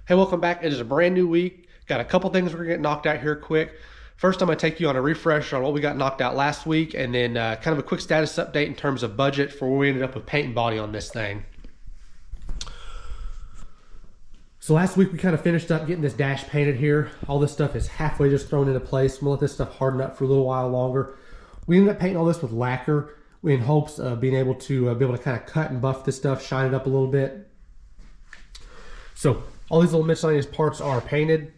Hey, welcome back. It is a brand new week. Got a couple things we're gonna get knocked out here quick. First, I'm gonna take you on a refresher on what we got knocked out last week, and then kind of a quick status update in terms of budget for where we ended up with paint and body on this thing. So last week we kind of finished up getting this dash painted here. All this stuff is halfway just thrown into place. We'll let this stuff harden up for a little while longer. We ended up painting all this with lacquer in hopes of being able to kind of cut and buff this stuff, shine it up a little bit. So all these little miscellaneous parts are painted.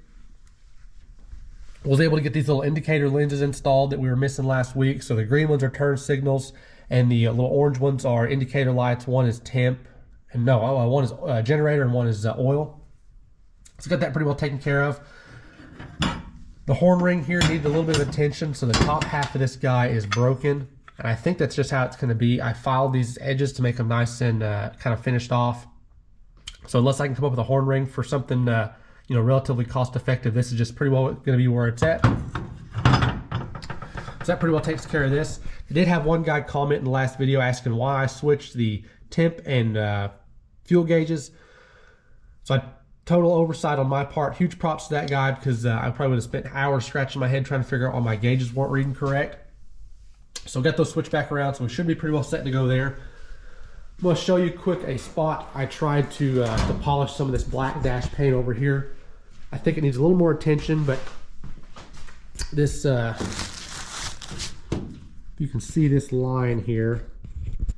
I was able to get these little indicator lenses installed that we were missing last week. So the green ones are turn signals, and the little orange ones are indicator lights. One is temp, and one is generator, and one is oil. So got that pretty well taken care of. The horn ring here needed a little bit of attention. So the top half of this guy is broken, and I think that's just how it's going to be. I filed these edges to make them nice and kind of finished off. So unless I can come up with a horn ring for something relatively cost effective, this is just pretty well going to be where it's at. So that pretty well takes care of this. I did have one guy comment in the last video asking why I switched the temp and fuel gauges. So I total oversight on my part. Huge props to that guy, because I probably would have spent hours scratching my head trying to figure out why my gauges weren't reading correct. So got those switched back around, so we should be pretty well set to go there. I'm going to show you quick a spot I tried to polish some of this black dash paint over here. I think it needs a little more attention, but this, you can see this line here.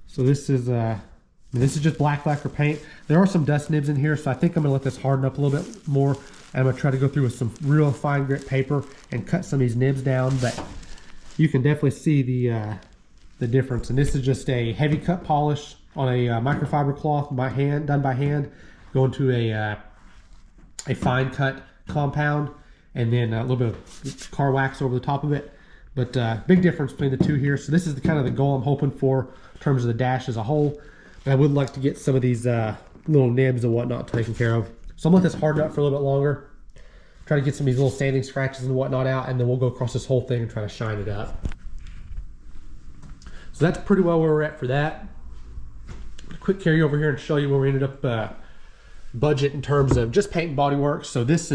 So this is just black lacquer paint. There are some dust nibs in here, so I think I'm going to let this harden up a little bit more. And I'm going to try to go through with some real fine grit paper and cut some of these nibs down, but you can definitely see the difference. And this is just a heavy cut polish on a microfiber cloth by hand, done by hand, going to a fine cut compound, and then a little bit of car wax over the top of it. But big difference between the two here. So this is kind of the goal I'm hoping for in terms of the dash as a whole. But I would like to get some of these little nibs and whatnot taken care of. So I'm gonna let this harden up for a little bit longer. Try to get some of these little sanding scratches and whatnot out, and then we'll go across this whole thing and try to shine it up. So that's pretty well where we're at for that. Quick carry over here and show you where we ended up budget in terms of just paint and body work. So this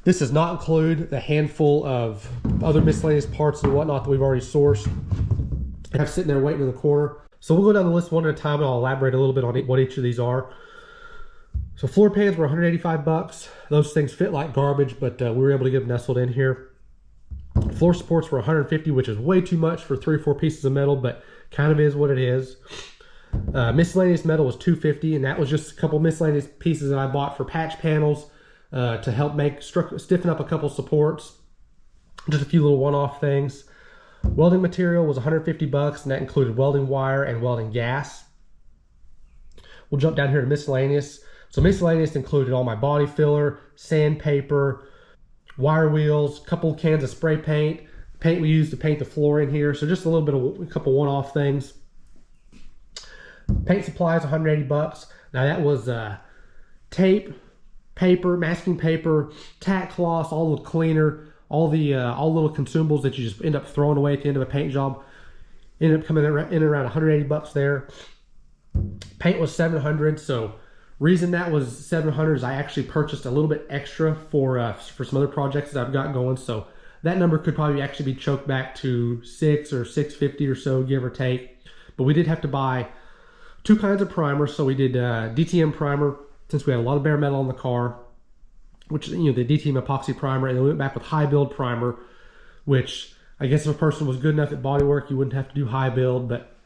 does not include the handful of other miscellaneous parts and whatnot that we've already sourced and have sitting there waiting in the corner. So we'll go down the list one at a time, and I'll elaborate a little bit on what each of these are. So floor pans were 185 bucks. Those things fit like garbage, but we were able to get them nestled in here. Floor supports were 150, which is way too much for 3 or 4 pieces of metal, but kind of is what it is. Miscellaneous metal was 250, and that was just a couple miscellaneous pieces that I bought for patch panels to help stiffen up a couple supports. Just a few little one-off things. Welding material was 150 bucks, and that included welding wire and welding gas. We'll jump down here to miscellaneous. So miscellaneous included all my body filler, sandpaper, wire wheels, a couple cans of spray paint we used to paint the floor in here. So just a little bit of a couple one-off things. Paint supplies, 180 bucks. Now that was tape, paper, masking paper, tack cloths, all the cleaner, all little consumables that you just end up throwing away at the end of a paint job. Ended up coming in around 180 bucks there. Paint was 700. So reason that was 700 is I actually purchased a little bit extra for some other projects that I've got going. So that number could probably actually be choked back to $600 or $650 or so, give or take. But we did have to buy 2 kinds of primer. So we did DTM primer, since we had a lot of bare metal on the car, which is the DTM epoxy primer, and then we went back with high build primer, which I guess if a person was good enough at bodywork, you wouldn't have to do high build, but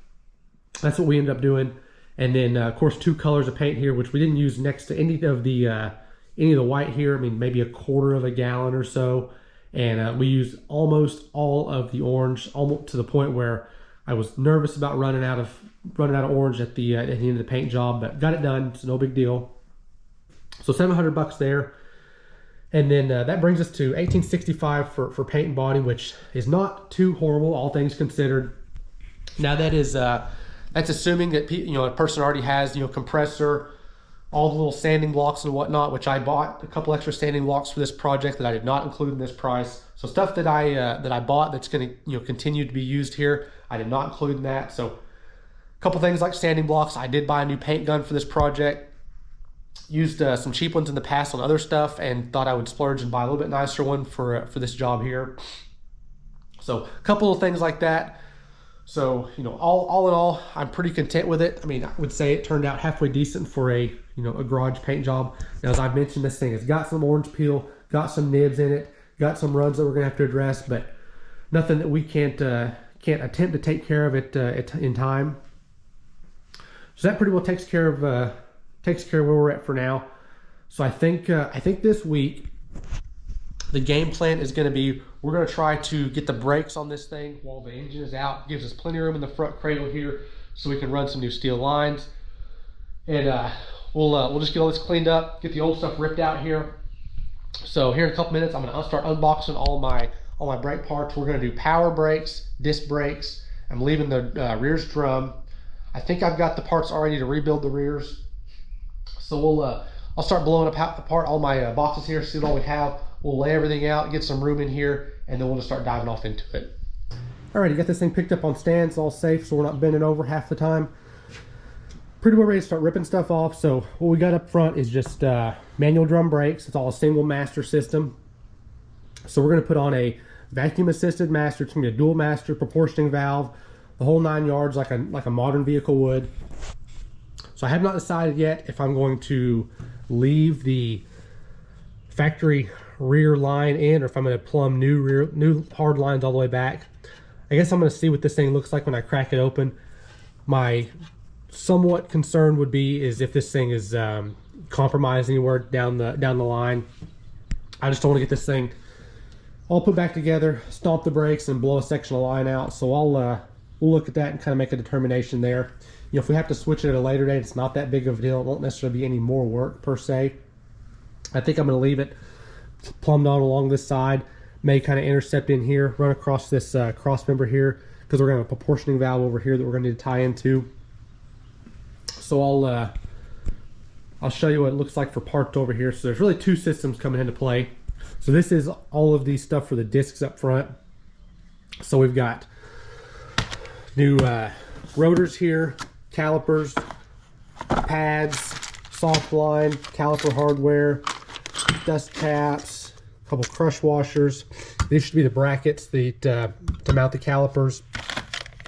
that's what we ended up doing. And then of course 2 colors of paint here, which we didn't use next to any of the white here. I mean, maybe a quarter of a gallon or so, and we used almost all of the orange, almost to the point where I was nervous about running out of orange at the end of the paint job, but got it done. It's no big deal. So 700 bucks there. And then that brings us to $1,865 for paint and body, which is not too horrible, all things considered. Now that is that's assuming that a person already has compressor, all the little sanding blocks and whatnot, which I bought a couple extra sanding blocks for this project that I did not include in this price. So stuff that I bought that's going to continue to be used here, I did not include in that. So a couple things like sanding blocks. I did buy a new paint gun for this project. Used some cheap ones in the past on other stuff and thought I would splurge and buy a little bit nicer one for this job here. So a couple of things like that. So, you know, all in all, I'm pretty content with it. I mean, I would say it turned out halfway decent for a, you know, a garage paint job. Now, as I've mentioned, this thing has got some orange peel, got some nibs in it, got some runs that we're gonna have to address, but nothing that we can't attempt to take care of it in time. So that pretty well takes care of where we're at for now. So I think this week the game plan is going to be, we're going to try to get the brakes on this thing while the engine is out. Gives us plenty of room in the front cradle here so we can run some new steel lines. And we'll just get all this cleaned up, get the old stuff ripped out here. So here in a couple minutes, I'm going to start unboxing all my brake parts. We're going to do power brakes, disc brakes. I'm leaving the rears drum. I think I've got the parts already to rebuild the rears. So I'll start blowing apart all my boxes here, see what all we have. We'll lay everything out, get some room in here, and then we'll just start diving off into it. All right, got this thing picked up on stands, all safe, so we're not bending over half the time. Pretty well ready to start ripping stuff off. So what we got up front is just manual drum brakes. It's all a single master system. So we're gonna put on a vacuum assisted master. It's gonna be a dual master, proportioning valve, the whole 9 yards like a modern vehicle would. So I have not decided yet if I'm going to leave the factory rear line in or if I'm going to plumb new hard lines all the way back. I guess I'm going to see what this thing looks like when I crack it open. My somewhat concern would be is if this thing is compromised anywhere down the line. I just don't want to get this thing all put back together, stomp the brakes, and blow a section of line out. So we'll look at that and kind of make a determination there. You know, if we have to switch it at a later date, it's not that big of a deal. It won't necessarily be any more work per se. I think I'm going to leave it plumbed on along this side, may kind of intercept in here, run across this cross member here, because we're going to have a proportioning valve over here that we're going to need to tie into. So I'll show you what it looks like for parts over here. So there's really two systems coming into play. So this is all of these stuff for the discs up front. So we've got new rotors here, calipers, pads, soft line, caliper hardware, dust caps, a couple crush washers. These should be the brackets to mount the calipers.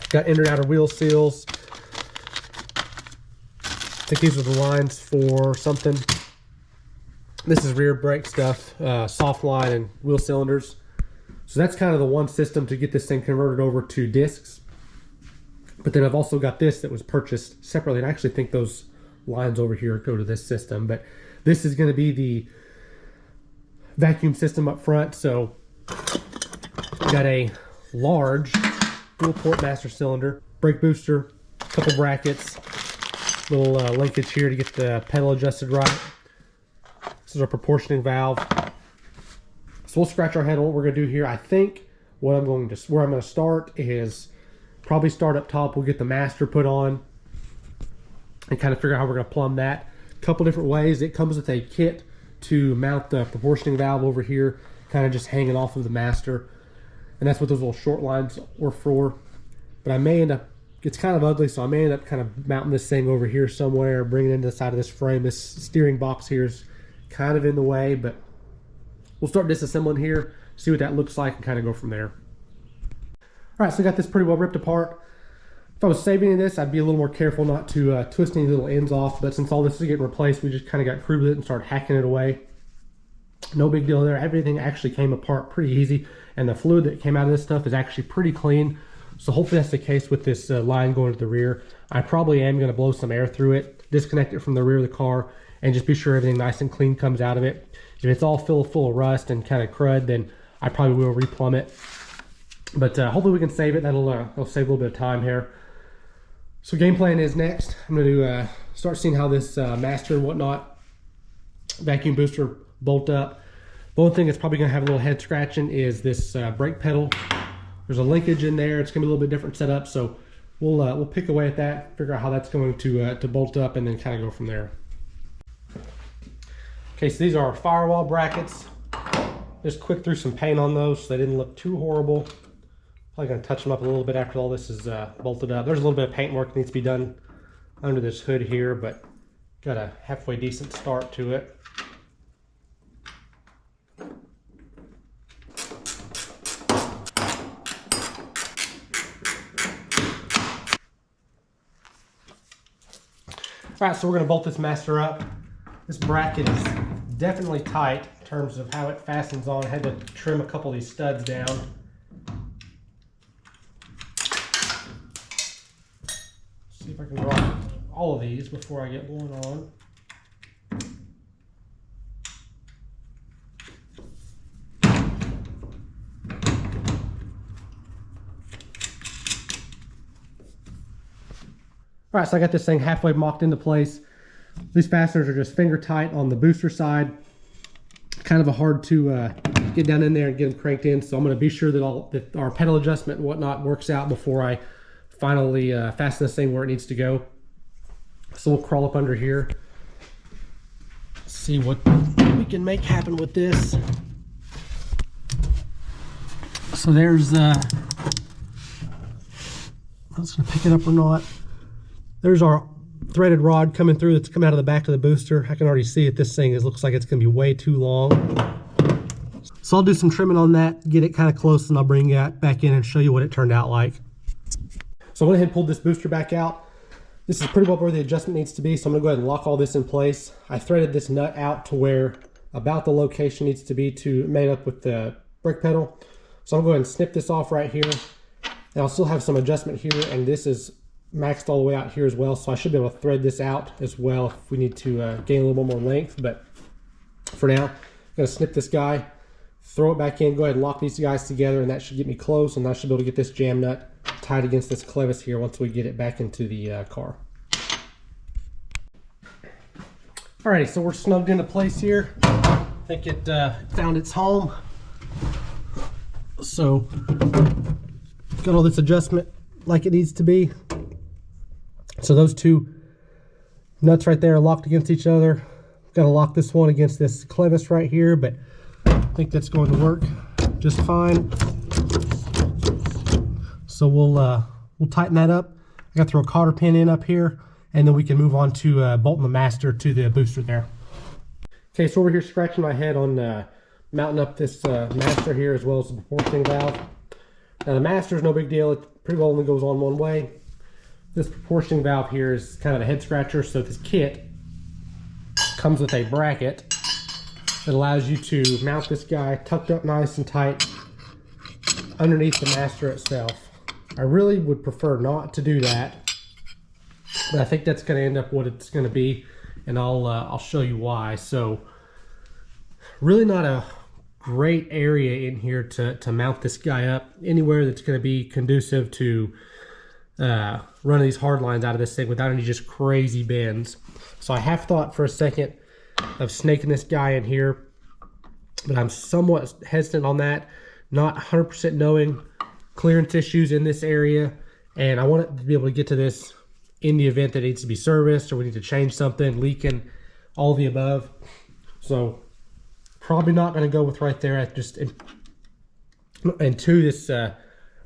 Got inner and outer wheel seals. I think these are the lines for something. This is rear brake stuff, soft line and wheel cylinders. So that's kind of the one system to get this thing converted over to discs. But then I've also got this that was purchased separately, and I actually think those lines over here go to this system. But this is going to be the vacuum system up front. So got a large dual port master cylinder, brake booster, couple brackets, little linkage here to get the pedal adjusted right. This is our proportioning valve. So we'll scratch our head on what we're going to do here. I think where I'm going to start is probably start up top. We'll get the master put on and kind of figure out how we're going to plumb that. A couple different ways. It comes with a kit to mount the proportioning valve over here, kind of just hanging off of the master. And that's what those little short lines were for. But I may end up, it's kind of ugly, so I may end up kind of mounting this thing over here somewhere, bringing it into the side of this frame. This steering box here is kind of in the way, but we'll start disassembling here, see what that looks like, and kind of go from there. All right, so I got this pretty well ripped apart. If I was saving this, I'd be a little more careful not to twist any little ends off, but since all this is getting replaced, we just kind of got crude with it and started hacking it away. No big deal there. Everything actually came apart pretty easy, and the fluid that came out of this stuff is actually pretty clean. So hopefully that's the case with this line going to the rear. I probably am going to blow some air through it, disconnect it from the rear of the car, and just be sure everything nice and clean comes out of it. If it's all full of rust and kind of crud, then I probably will replumb it. But hopefully we can save it. That'll save a little bit of time here. So game plan is next, I'm going to start seeing how this master and whatnot vacuum booster bolt up. The only thing that's probably going to have a little head scratching is this brake pedal. There's a linkage in there. It's going to be a little bit different setup, so we'll pick away at that, figure out how that's going to bolt up, and then kind of go from there. Okay, so these are our firewall brackets. Just quick threw some paint on those so they didn't look too horrible. Probably going to touch them up a little bit after all this is bolted up. There's a little bit of paint work that needs to be done under this hood here, but got a halfway decent start to it. All right, so we're gonna bolt this master up. This bracket is definitely tight in terms of how it fastens on. I had to trim a couple of these studs down. See if I can draw all of these before I get one on. All right, so I got this thing halfway mocked into place. These fasteners are just finger tight on the booster side. Kind of hard to get down in there and get them cranked in. So I'm going to be sure that our pedal adjustment and whatnot works out before I finally fasten this thing where it needs to go. So we'll crawl up under here, see what we can make happen with this. So there's, I was going to pick it up or not. There's our threaded rod coming through that's come out of the back of the booster. I can already see it. This thing looks like it's going to be way too long. So I'll do some trimming on that, get it kind of close, and I'll bring that back in and show you what it turned out like. So I went ahead and pulled this booster back out. This is pretty well where the adjustment needs to be, so I'm going to go ahead and lock all this in place. I threaded this nut out to where about the location needs to be to mate up with the brake pedal. So I'm going to go ahead and snip this off right here. And I'll still have some adjustment here, and this is maxed all the way out here as well, so I should be able to thread this out as well if we need to gain a little more length. But for now, I'm going to snip this guy, throw it back in, go ahead and lock these guys together, and that should get me close, and I should be able to get this jam nut tied against this clevis here once we get it back into the car. Alrighty, so we're snugged into place here. I think it found its home. So got all this adjustment like it needs to be. So those two nuts right there are locked against each other. Got to lock this one against this clevis right here, but I think that's going to work just fine. So we'll tighten that up. I got to throw a cotter pin in up here, and then we can move on to bolting the master to the booster there. Okay, so over here scratching my head on mounting up this master here as well as the proportioning valve. Now the master is no big deal. It pretty well only goes on one way. This proportioning valve here is kind of a head scratcher, so this kit comes with a bracket that allows you to mount this guy tucked up nice and tight underneath the master itself. I really would prefer not to do that, but I think that's going to end up what it's going to be, and I'll show you why. So really not a great area in here to mount this guy up anywhere that's going to be conducive to running these hard lines out of this thing without any just crazy bends. So I have thought for a second of snaking this guy in here, but I'm somewhat hesitant on that, not 100% knowing clearance issues in this area, and I want it to be able to get to this in the event that it needs to be serviced or we need to change something, leaking, all the above. So probably not going to go with right there at just and two, this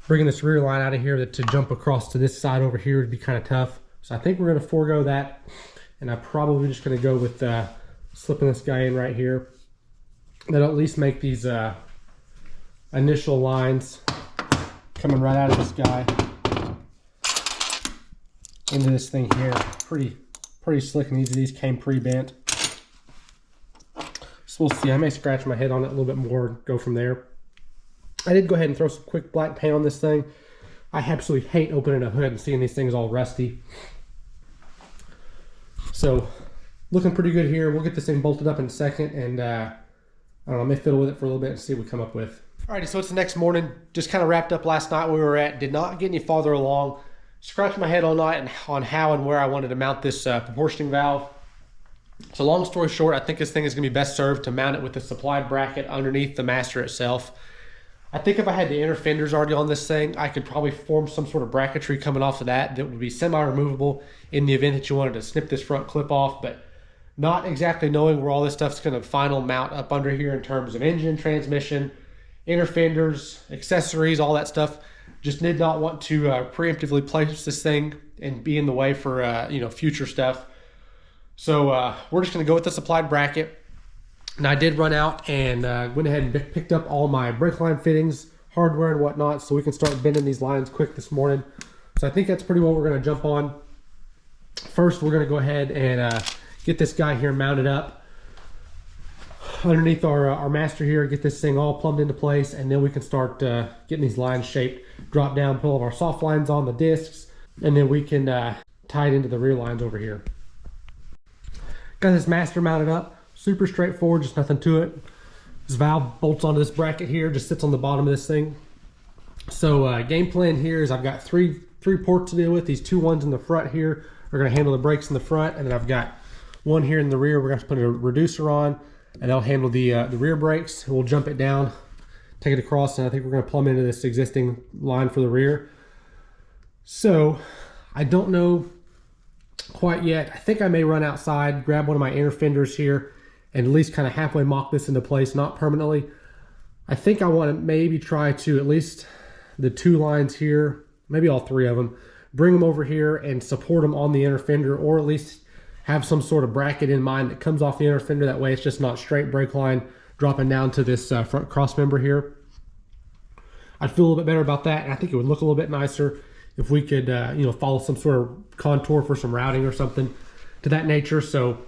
bringing this rear line out of here to jump across to this side over here would be kind of tough. So I think we're going to forego that, and I'm probably just going to go with slipping this guy in right here. That'll at least make these initial lines coming right out of this guy into this thing here pretty slick, and these came pre-bent. So we'll see. I may scratch my head on it a little bit more and go from there. I did go ahead and throw some quick black paint on this thing. I absolutely hate opening a hood and seeing these things all rusty. So looking pretty good here. We'll get this thing bolted up in a second, and I don't know, I may fiddle with it for a little bit and see what we come up with. Alrighty, so it's the next morning. Just kind of wrapped up last night where we were at. Did not get any farther along. Scratched my head all night on how and where I wanted to mount this proportioning valve. So long story short, I think this thing is going to be best served to mount it with the supplied bracket underneath the master itself. I think if I had the inner fenders already on this thing, I could probably form some sort of bracketry coming off of that would be semi-removable in the event that you wanted to snip this front clip off, but not exactly knowing where all this stuff's going to final mount up under here in terms of engine, transmission, inner fenders, accessories, all that stuff. Just did not want to preemptively place this thing and be in the way for future stuff. So we're just gonna go with the supplied bracket. And I did run out and went ahead and picked up all my brake line fittings, hardware and whatnot, so we can start bending these lines quick this morning. So I think that's pretty well we're gonna jump on. First, we're gonna go ahead and get this guy here mounted up underneath our master here, get this thing all plumbed into place, and then we can start getting these lines shaped, drop down, put all of our soft lines on the discs, and then we can tie it into the rear lines over here. Got this master mounted up, super straightforward, just nothing to it. This valve bolts onto this bracket here, just sits on the bottom of this thing. So game plan here is I've got three ports to deal with. These two ones in the front here are going to handle the brakes in the front, and then I've got one here in the rear. We're going to put a reducer on, and that'll handle the rear brakes. We'll jump it down, take it across, and I think we're going to plumb into this existing line for the rear. So I don't know quite yet. I think I may run outside, grab one of my inner fenders here, and at least kind of halfway mock this into place, not permanently. I think I want to maybe try to at least the two lines here, maybe all three of them, bring them over here and support them on the inner fender, or at least have some sort of bracket in mind that comes off the inner fender. That way it's just not straight brake line dropping down to this front cross member here. I'd feel a little bit better about that, and I think it would look a little bit nicer if we could you know, follow some sort of contour for some routing or something to that nature. So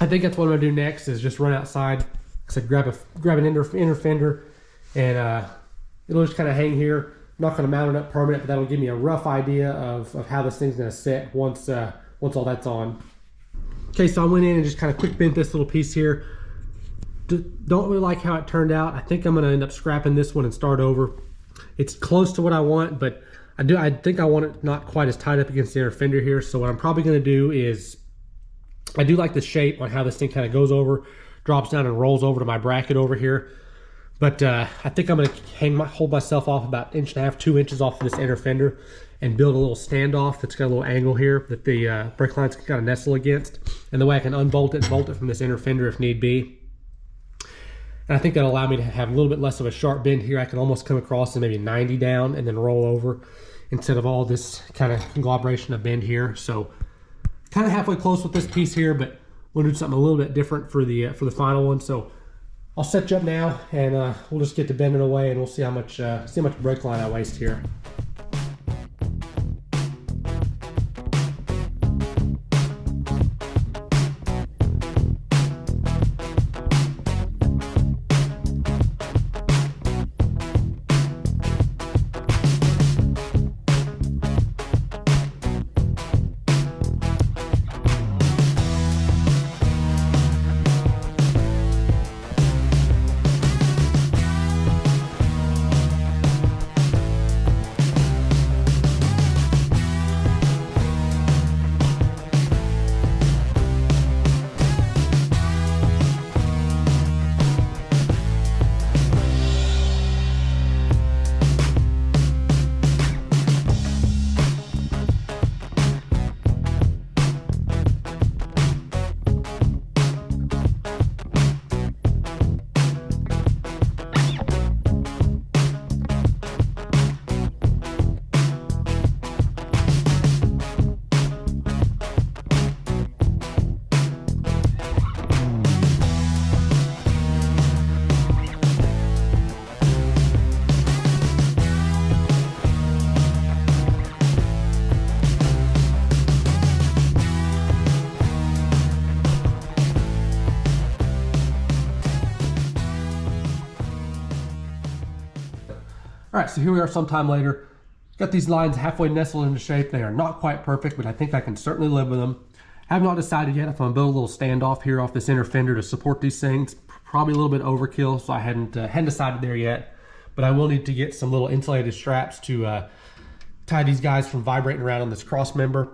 I think that's what I'm gonna do next, is just run outside. Like I said, grab an inner fender, and it'll just kind of hang here. I'm not gonna mount it up permanent, but that'll give me a rough idea of how this thing's gonna sit once all that's on. Okay, so I went in and just kind of quick bent this little piece here. Don't really like how it turned out. I think I'm gonna end up scrapping this one and start over. It's close to what I want, but I think I want it not quite as tight up against the inner fender here. So what I'm probably gonna do is, I do like the shape on how this thing kind of goes over, drops down and rolls over to my bracket over here. But I think I'm gonna hold myself off about 1.5 to 2 inches off of this inner fender and build a little standoff that's got a little angle here that the brake lines can kind of nestle against. And the way I can unbolt it and bolt it from this inner fender if need be. And I think that'll allow me to have a little bit less of a sharp bend here. I can almost come across and maybe 90 down and then roll over instead of all this kind of conglomeration of bend here. So kind of halfway close with this piece here, but we'll do something a little bit different for the final one. So I'll set you up now, and we'll just get to bending away, and we'll see how much brake line I waste here. All right, so here we are sometime later. Got these lines halfway nestled into shape. They are not quite perfect, but I think I can certainly live with them. I have not decided yet if I'm gonna build a little standoff here off this inner fender to support these things. Probably a little bit overkill, so I hadn't decided there yet. But I will need to get some little insulated straps to tie these guys from vibrating around on this cross member.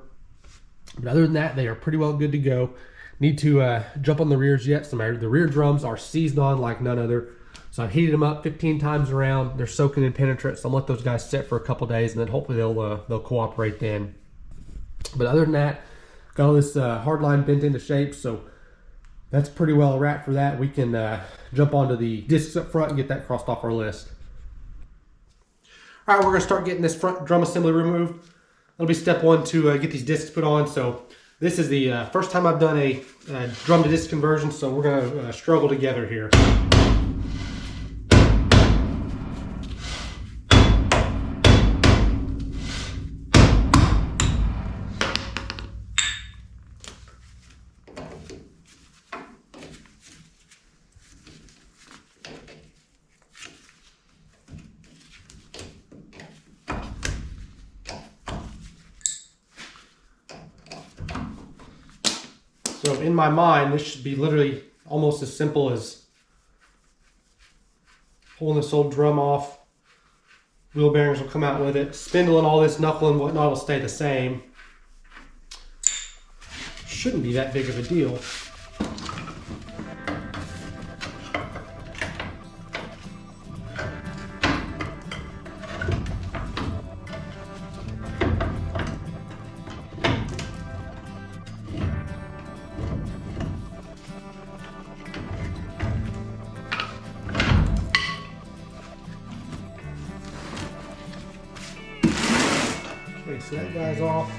But other than that, they are pretty well good to go. Need to jump on the rears yet. So the rear drums are seized on like none other. So I've heated them up 15 times around. They're soaking in penetrant, so I'm gonna let those guys sit for a couple days, and then hopefully they'll cooperate then. But other than that, got all this hard line bent into shape, so that's pretty well wrapped for that. We can jump onto the discs up front and get that crossed off our list. All right, we're gonna start getting this front drum assembly removed. That'll be step one to get these discs put on. So This is the first time I've done a drum to disc conversion, so we're going to struggle together here. So in my mind, this should be literally almost as simple as pulling this old drum off. Wheel bearings will come out with it. Spindle and all this knuckle and whatnot will stay the same. Shouldn't be that big of a deal. Okay, so that guy's off.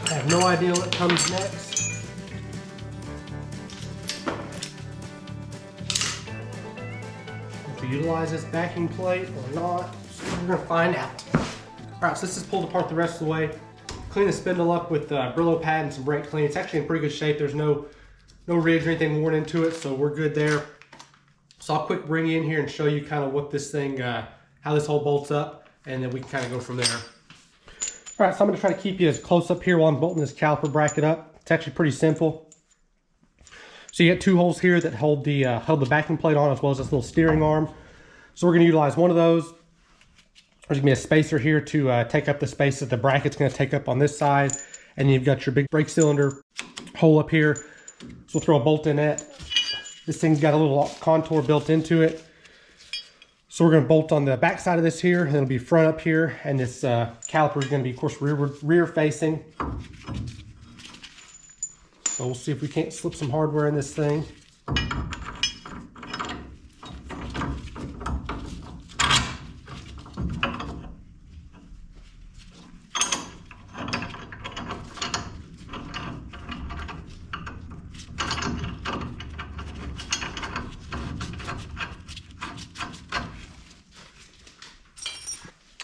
I have no idea what comes next. If we utilize this backing plate or not, so we're gonna find out. All right, so let's just pull it apart the rest of the way. Clean the spindle up with Brillo pad and some brake clean. It's actually in pretty good shape. There's no ridge or anything worn into it, so we're good there. So I'll quick bring you in here and show you kind of what this thing, how this whole bolts up, and then we can kind of go from there. All right, so I'm going to try to keep you as close up here while I'm bolting this caliper bracket up. It's actually pretty simple. So you get two holes here that hold the backing plate on, as well as this little steering arm. So we're going to utilize one of those. There's going to be a spacer here to take up the space that the bracket's going to take up on this side. And you've got your big brake cylinder hole up here. So we'll throw a bolt in it. This thing's got a little contour built into it. So we're going to bolt on the back side of this here, and it'll be front up here, and this caliper is going to be, of course, rear facing. So we'll see if we can't slip some hardware in this thing.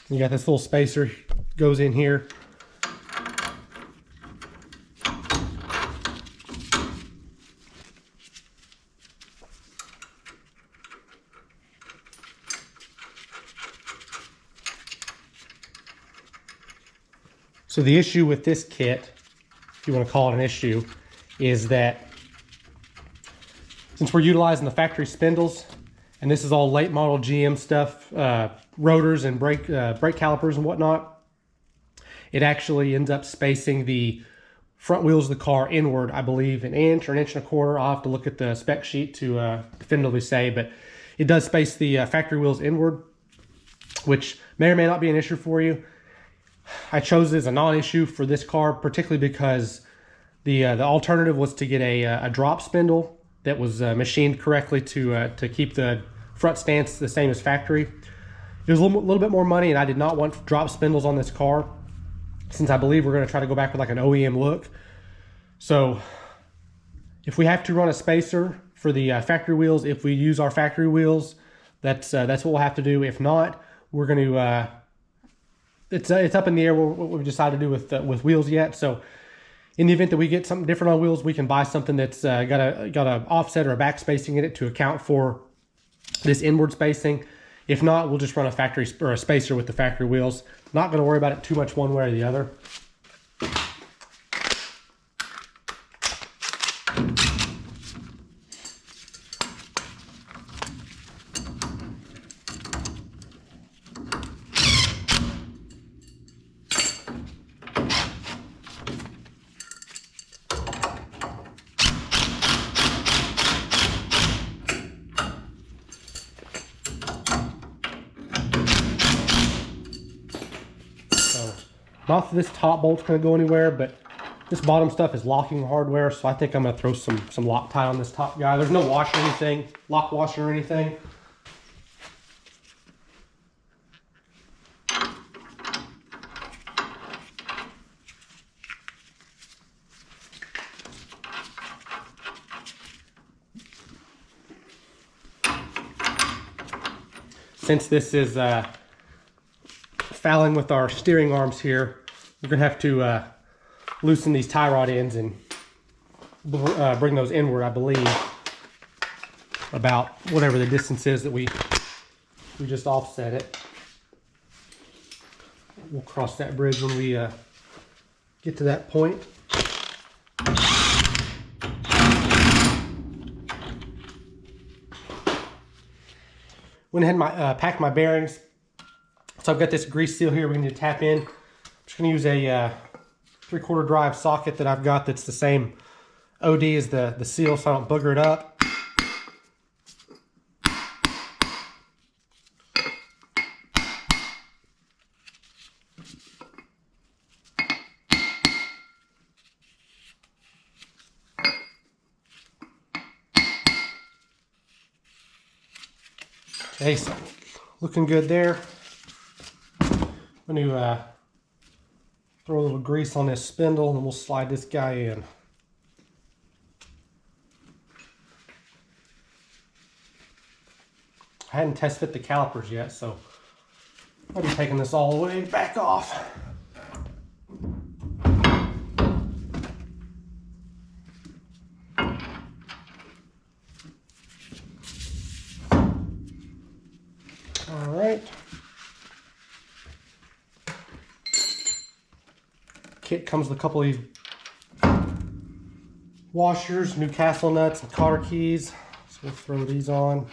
You got this little spacer goes in here. So the issue with this kit, if you want to call it an issue, is that since we're utilizing the factory spindles, and this is all late model GM stuff, rotors and brake calipers and whatnot, it actually ends up spacing the front wheels of the car inward, I believe, an inch or an inch and a quarter. I'll have to look at the spec sheet to definitively say, but it does space the factory wheels inward, which may or may not be an issue for you. I chose it as a non-issue for this car, particularly because the alternative was to get a drop spindle that was machined correctly to keep the front stance the same as factory. It was a little bit more money, and I did not want drop spindles on this car, since I believe we're going to try to go back with like an OEM look. So If we have to run a spacer for the factory wheels, if we use our factory wheels, that's what we'll have to do. If not, we're going to, it's up in the air what we've decided to do with wheels yet. So in the event that we get something different on wheels, we can buy something that's got a offset or a back spacing in it to account for this inward spacing. If not, we'll just run a factory or a spacer with the factory wheels. Not going to worry about it too much one way or the other. Not that this top bolt's going to go anywhere, but this bottom stuff is locking hardware, so I think I'm going to throw some Loctite on this top guy. There's no washer or anything, lock washer or anything. Since this is fouling with our steering arms here, we're gonna have to loosen these tie rod ends and bring those inward, I believe, about whatever the distance is that we just offset it. We'll cross that bridge when we get to that point. Went ahead and packed my bearings. So I've got this grease seal here we need to tap in. I'm just going to use a 3/4 drive socket that I've got that's the same OD as the seal, so I don't booger it up. Okay, so looking good there. I'm going to throw a little grease on this spindle and we'll slide this guy in. I hadn't test fit the calipers yet, so I'll be taking this all the way back off. All right. Kit comes with a couple of these washers, Newcastle nuts, and cotter keys. So we'll throw these on.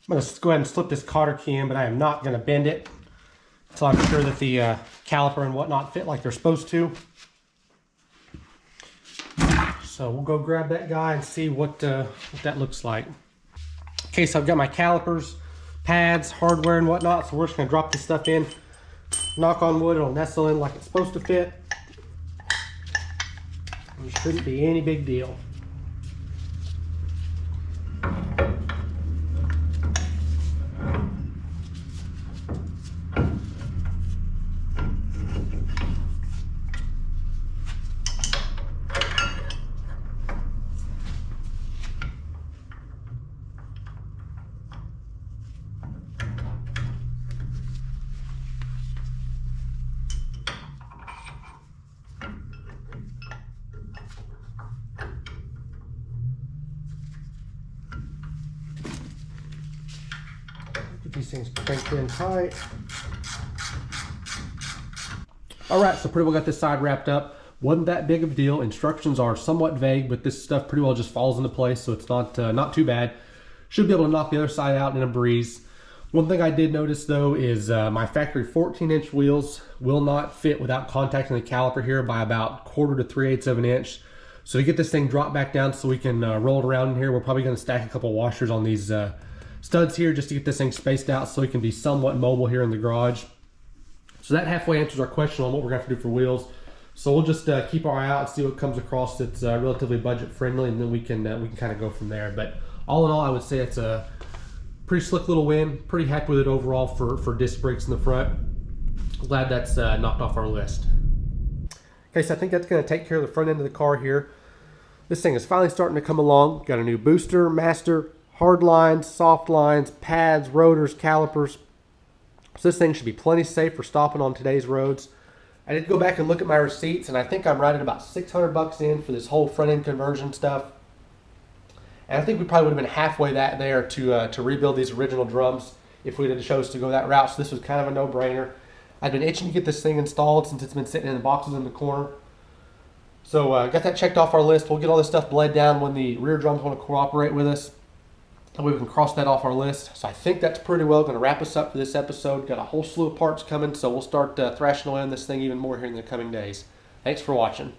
I'm going to go ahead and slip this cotter key in, but I am not going to bend it until I'm sure that the caliper and whatnot fit like they're supposed to. So we'll go grab that guy and see what that looks like. Okay, so I've got my calipers, pads, hardware, and whatnot. So we're just going to drop this stuff in. Knock on wood, it'll nestle in like it's supposed to fit. It shouldn't be any big deal. Get these things cranked in tight. All right, so pretty well got this side wrapped up. Wasn't that big of a deal. Instructions are somewhat vague, but this stuff pretty well just falls into place, so it's not too bad. Should be able to knock the other side out in a breeze. One thing I did notice though is my factory 14-inch wheels will not fit without contacting the caliper here by about 1/4 to 3/8 of an inch. So to get this thing dropped back down so we can roll it around in here, we're probably going to stack a couple washers on these studs here just to get this thing spaced out so we can be somewhat mobile here in the garage. So that halfway answers our question on what we're going to have to do for wheels. So we'll just keep our eye out and see what comes across that's relatively budget friendly, and then we can kind of go from there. But all in all, I would say it's a pretty slick little win. Pretty happy with it overall for disc brakes in the front. Glad that's knocked off our list. Okay, so I think that's going to take care of the front end of the car here. This thing is finally starting to come along. Got a new booster, master, hard lines, soft lines, pads, rotors, calipers. So this thing should be plenty safe for stopping on today's roads. I did go back and look at my receipts, and I think I'm right at about $600 in for this whole front end conversion stuff. And I think we probably would have been halfway there to rebuild these original drums if we had chose to go that route. So this was kind of a no-brainer. I've been itching to get this thing installed since it's been sitting in the boxes in the corner. So got that checked off our list. We'll get all this stuff bled down when the rear drums want to cooperate with us. That way we can cross that off our list. So I think that's pretty well going to wrap us up for this episode. Got a whole slew of parts coming, so we'll start thrashing away on this thing even more here in the coming days. Thanks for watching.